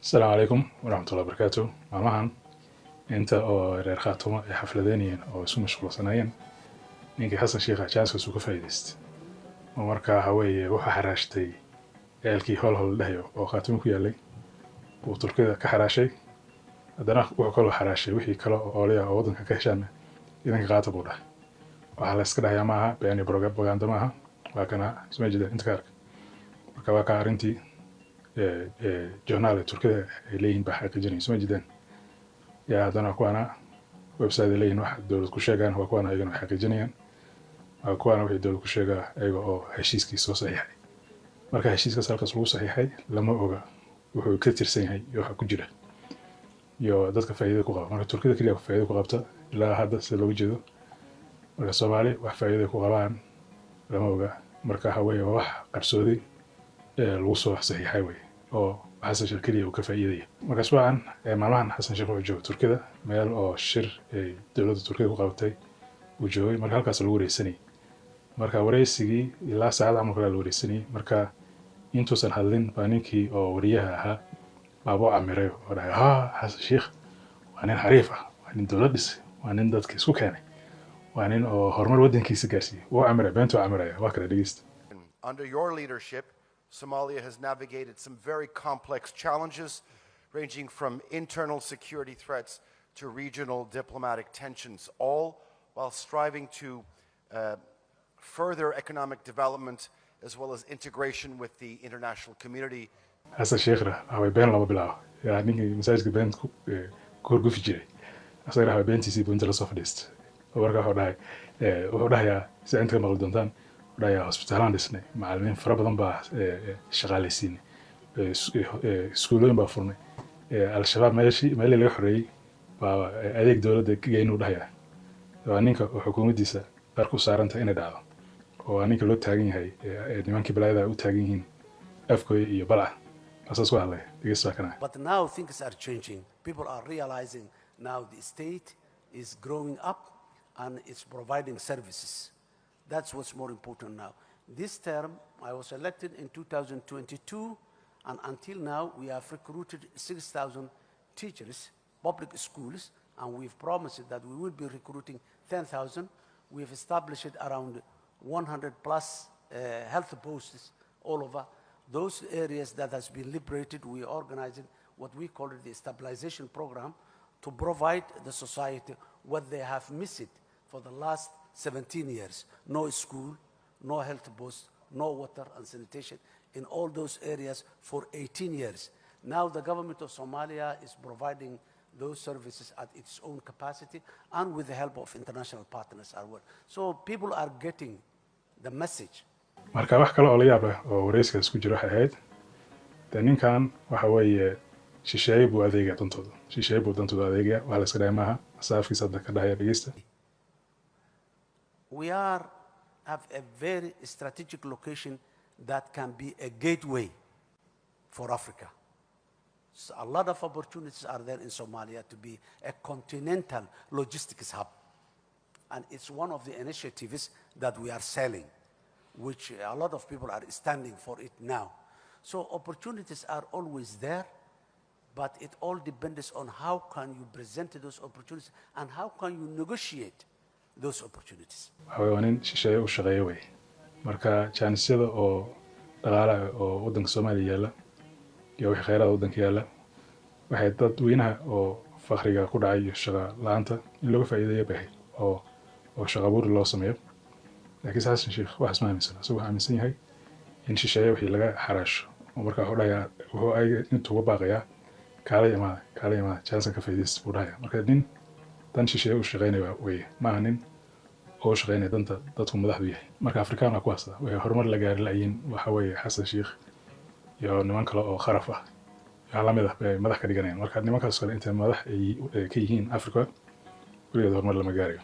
السلام عليكم ورحمة الله وبركاته. معمهان انت او reer Khaatumo ay xafladeynayeen oo isu mashquulsanayeen ninkii Xasan Sheekh Xajaas uu ka faa'iideystay oo markaa haweeney waxa xaraashtay eelkii hol dhahayo oo Khaatumo ku yaalay oo Turkida ka xaraashay haddana wuxuu kaloo xaraashay wixii kale oo oolaya oo wadanka ka heshaan idanka Khaatumo u dhahay waxa la iska dhahayaa maaha been propaganda maaha waa kana isma jida inta ka ark marka waa ka arintii journal Turkida ay leeyihiin baa xaqiijinaysa isma jidaan يا هذا أكوانا ويب سايت لين واحد دولة كوشيغان هو أكوانا أيضا حقيقيا أكوانا وحيد دولة كوشيغا أيضا أو هشيسكي سو صحيحي مركا هشيسكا سالكا سلو صحيحي لما أوغا وحو كتير سينهي يوحا كجيرا يو دادك فايدة كوغا مركا تركيدا كليا فايدة كوغابتا لا هذا سلو جيدو مركا صومالي وح فايدة كوغابان لما أوغا مركا هواي وح قرسودي الوصو صحيحي وي أو حسن شيخ كليا وكفايدة marka su'aan maalmahan Xasan Sheekh wuxuu joogay Turkida meel oo shir ay dawladda Turkiga ku qabatay uu joogay marka halkaas lagu wareysanay marka wareysigii ilaa saacad amal kala wareysanay marka intuusan hadlin baa ninkii oo wariyaha ahaa baabo amiray oo dhahay Xasan Sheekh waa nin xariif ah waa nin dawlad dhis waa nin dadka isku keenay waa nin oo horumar wadankiisa gaarsiiyay oo amiray beentu amiray waa kala dhigist. Under your leadership, Somalia has navigated some very complex challenges ranging from internal security threats to regional diplomatic tensions, all while striving to further economic development as well as integration with the international community. Xasan Sheekh way been lama bilaabo yani masaajidka been ku gufi jiray asagana beentiisii buu inta la soo fadhiistay warka wuxuu dhahayaa si inta maqal doontaan dhayaa hospitalaan dhisnay macallimiin fara badan baa shaqaalaysiinay iskuulooyin baa furnay al-shabaab meel laga xoreeyay baa adeeg dawladda geeynu dhahayaa waa ninka xukuumaddiisa dhar ku saaranta inay dhacdo oo ninka loo taagan yahay nimankii balaayada u taagan yihiin afkooda iyo balac asaas ku hadlay dhegeysta kana. But now things are changing. People are realizing now the state is growing up and it's providing services. That's what's more important now. This term, I was elected in 2022, and until now, we have recruited 6,000 teachers, public schools, and we've promised that we will be recruiting 10,000. We've established around 100 plus health posts all over. Those areas that has been liberated, we are organizing what we call the stabilization program to provide the society what they have missed for the last 17 years. No school, no health post, no water and sanitation in all those areas for 18 years. Now the government of Somalia is providing those services at its own capacity and with the help of international partners as well. So people are getting the message. marka wax kale oo la yaab leh oo wareyska isku jiro waxa ahayd ninkan waxa weeye shisheeye buu adeegaya dantooda adeegaya waxa la iska dhahay maaha asaafkiisa dadka ka dhahaya dhegeysta. We have a very strategic location that can be a gateway for Africa. So a lot of opportunities are there in Somalia to be a continental logistics hub. And it's one of the initiatives that we are selling, which a lot of people are standing for it now. So opportunities are always there, but it all depends on how can you present those opportunities and how can you negotiate those opportunities. Haweenin shisheeye u shaqeeyo way marka jaanisada oo dhaqaalaha oo wadanka Soomaaliya yaala iyo wixii kheyraad wadanka yaala waxay dad weynaha oo faqriga ku dhacay iyo shaqa la'aanta in laga faa'iideeyo baahay oo shaqa buur loo sameeyo laakiin Xasan Sheekh wax isma aaminsan asoo aaminsan yahay in shisheeye wixii laga xaraasho oo marka wuxuu ay intuu uga baaqayaa kaalay imaada jansan ka faa'iideysta buu dhahayaa marka nin dan shisheeye u shaqeynaya way maaha nin oo shaqeynaya danta dadku madaxdu yahay marka Afrikaan ku haasta way horumar la gaari laayin waxa weeye Xasan Sheekh iyo niman kale oo kharaf ah yaa la mid ah madax ka dhiganayaan marka nimankaas kale inta madax ay ka yihiin Afrika weligeed horumar lama gaarayo.